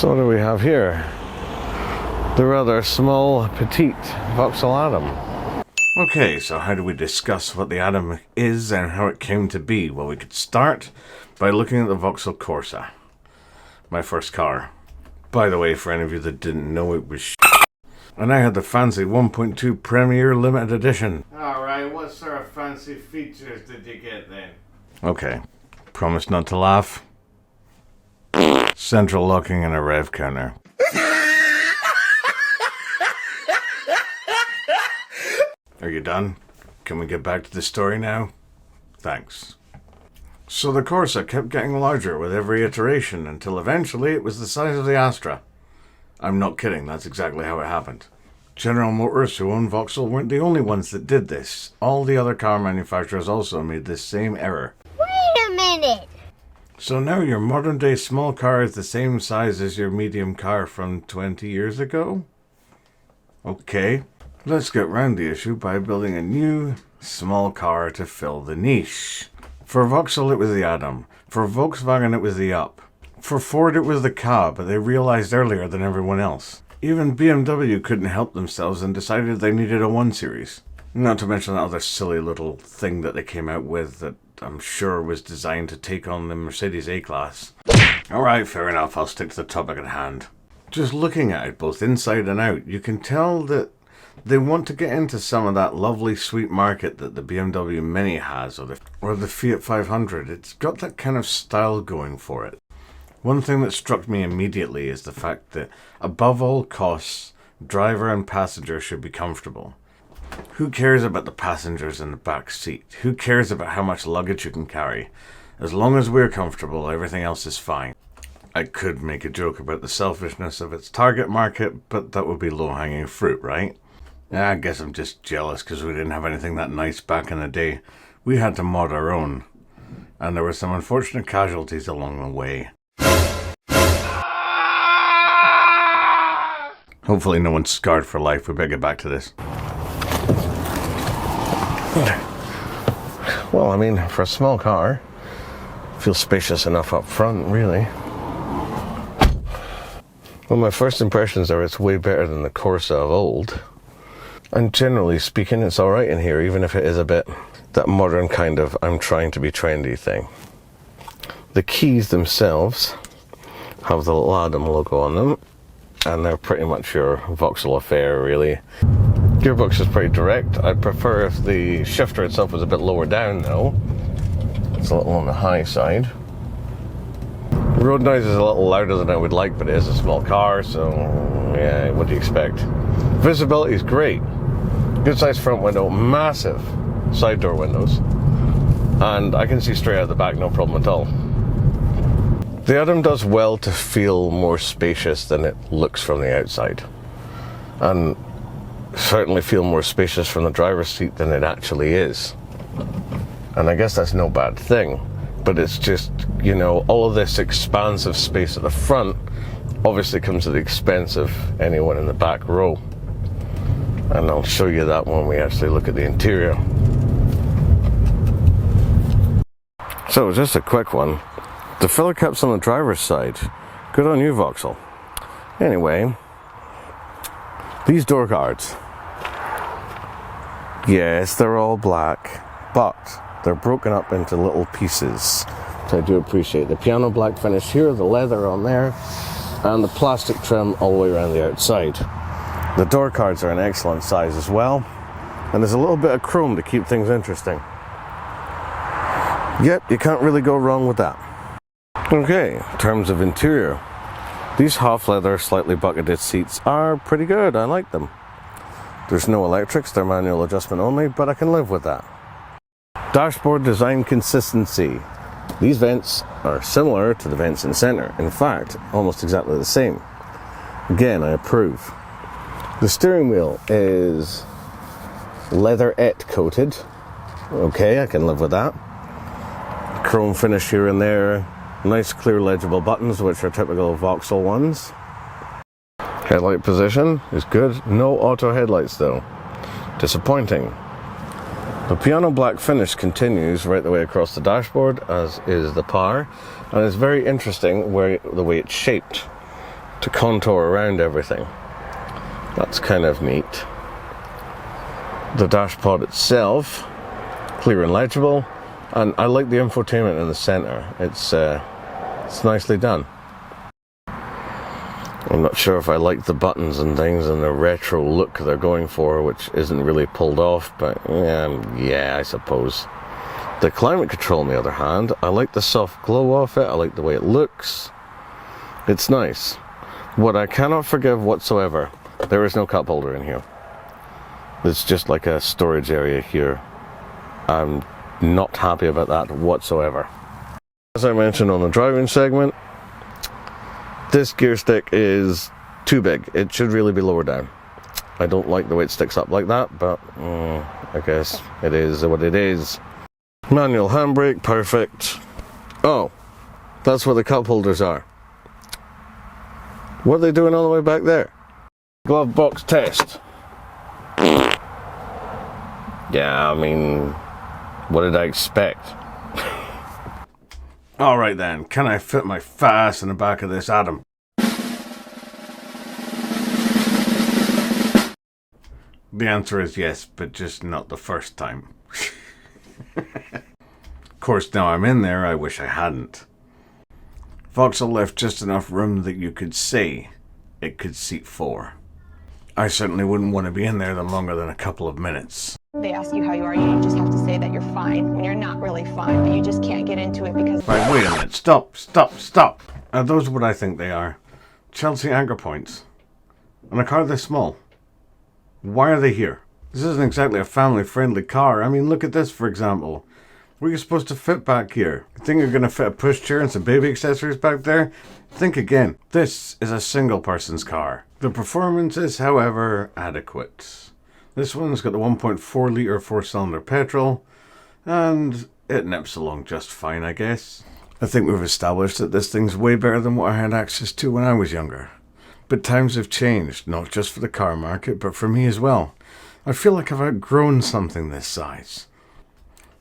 So what do we have here? The rather small, petite VAUXHALL Adam. Okay, so how do we discuss what the Adam is and how it came to be? Well, we could start by looking at the VAUXHALL Corsa, my first car. By the way, for any of you that didn't know, it was and I had the fancy 1.2 Premier Limited Edition. Alright, what sort of fancy features did you get then? Okay, promise not to laugh. Central locking and a rev counter. Are you done? Can we get back to the story now? Thanks. So the Corsa kept getting larger with every iteration until eventually it was the size of the Astra. I'm not kidding, that's exactly how it happened. General Motors, who own VAUXHALL, weren't the only ones that did this. All the other car manufacturers also made this same error. Wait a minute! So now your modern day small car is the same size as your medium car from 20 years ago? Okay, let's get round the issue by building a new small car to fill the niche. For VAUXHALL it was the Adam. For Volkswagen it was the Up. For Ford it was the Ka, but they realized earlier than everyone else. Even BMW couldn't help themselves and decided they needed a 1 Series. Not to mention that other silly little thing that they came out with that I'm sure was designed to take on the Mercedes A-Class. Alright, fair enough, I'll stick to the topic at hand. Just looking at it, both inside and out, you can tell that they want to get into some of that lovely sweet market that the BMW Mini has, or the Fiat 500. It's got that kind of style going for it. One thing that struck me immediately is the fact that, above all costs, driver and passenger should be comfortable. Who cares about the passengers in the back seat? Who cares about how much luggage you can carry? As long as we're comfortable, everything else is fine. I could make a joke about the selfishness of its target market, but that would be low-hanging fruit, right? I guess I'm just jealous because we didn't have anything that nice back in the day. We had to mod our own, and there were some unfortunate casualties along the way. Hopefully no one's scarred for life. We better get back to this. Well, I mean, for a small car, it feels spacious enough up front, really. Well, my first impressions are it's way better than the Corsa of old. And generally speaking, it's alright in here, even if it is a bit that modern kind of I'm trying to be trendy thing. The keys themselves have the little Adam logo on them, and they're pretty much your VAUXHALL affair, really. Gearbox is pretty direct. I'd prefer if the shifter itself was a bit lower down, though. It's a little on the high side. Road noise is a little louder than I would like, but it is a small car, so yeah, what do you expect? Visibility is great. Good sized front window, massive side door windows, and I can see straight out the back, no problem at all. The Adam does well to feel more spacious than it looks from the outside, and certainly feel more spacious from the driver's seat than it actually is. And I guess that's no bad thing, but it's just, you know, all of this expansive space at the front obviously comes at the expense of anyone in the back row. And I'll show you that when we actually look at the interior. So just a quick one. The filler caps on the driver's side. Good on you, VAUXHALL. Anyway, these door guards. Yes, they're all black, but they're broken up into little pieces, which I do appreciate. The piano black finish here, the leather on there, and the plastic trim all the way around the outside. The door cards are an excellent size as well, and there's a little bit of chrome to keep things interesting. Yep, you can't really go wrong with that. Okay, in terms of interior, these half leather, slightly bucketed seats are pretty good. I like them. There's no electrics, they're manual adjustment only, but I can live with that. Dashboard design consistency. These vents are similar to the vents in center. In fact, almost exactly the same. Again, I approve. The steering wheel is leatherette coated. Okay, I can live with that. Chrome finish here and there. Nice clear legible buttons, which are typical VAUXHALL ones. Headlight position is good. No auto headlights though. Disappointing. The piano black finish continues right the way across the dashboard, as is the power, and it's very interesting the way it's shaped. to contour around everything. That's kind of neat. The dashpod itself, clear and legible, and I like the infotainment in the center. It's nicely done. I'm not sure if I like the buttons and things and the retro look they're going for, which isn't really pulled off, but yeah, I suppose. The climate control, on the other hand, I like the soft glow off it. I like the way it looks. It's nice. What I cannot forgive whatsoever, there is no cup holder in here. It's just like a storage area here. I'm not happy about that whatsoever. As I mentioned on the driving segment, this gear stick is too big. It should really be lower down. I don't like the way it sticks up like that, but I guess it is what it is. Manual handbrake, perfect. Oh, that's where the cup holders are. What are they doing all the way back there? Glove box test. Yeah, I mean, what did I expect? Alright then, can I fit my face in the back of this Adam? The answer is yes, but just not the first time. Of course, now I'm in there, I wish I hadn't. VAUXHALL left just enough room that you could say it could seat 4. I certainly wouldn't want to be in there longer than a couple of minutes. They ask you how you are, you just have to say that you're fine when you're not really fine, but you just can't get into it because... Right, wait a minute. Stop. Are those what I think they are? Chelsea anchor points. On a car this small. Why are they here? This isn't exactly a family-friendly car. I mean, look at this, for example. What are you supposed to fit back here? You think you're going to fit a pushchair and some baby accessories back there? Think again. This is a single-person's car. The performance is, however, adequate. This one's got the 1.4 litre 4-cylinder petrol, and it nips along just fine, I guess. I think we've established that this thing's way better than what I had access to when I was younger. But times have changed, not just for the car market, but for me as well. I feel like I've outgrown something this size.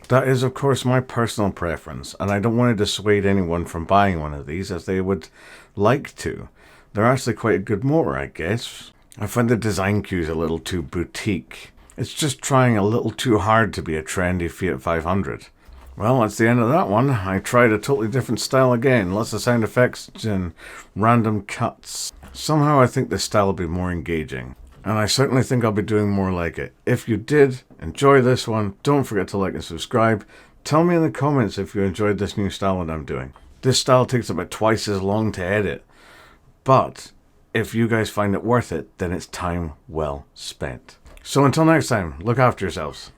That is, of course, my personal preference, and I don't want to dissuade anyone from buying one of these as they would like to. They're actually quite a good motor, I guess. I find the design cues a little too boutique. It's just trying a little too hard to be a trendy Fiat 500. Well, that's the end of that one. I tried a totally different style again. Lots of sound effects and random cuts. Somehow I think this style will be more engaging. And I certainly think I'll be doing more like it. If you did enjoy this one, don't forget to like and subscribe. Tell me in the comments if you enjoyed this new style that I'm doing. This style takes about twice as long to edit. But if you guys find it worth it, then it's time well spent. So until next time, look after yourselves.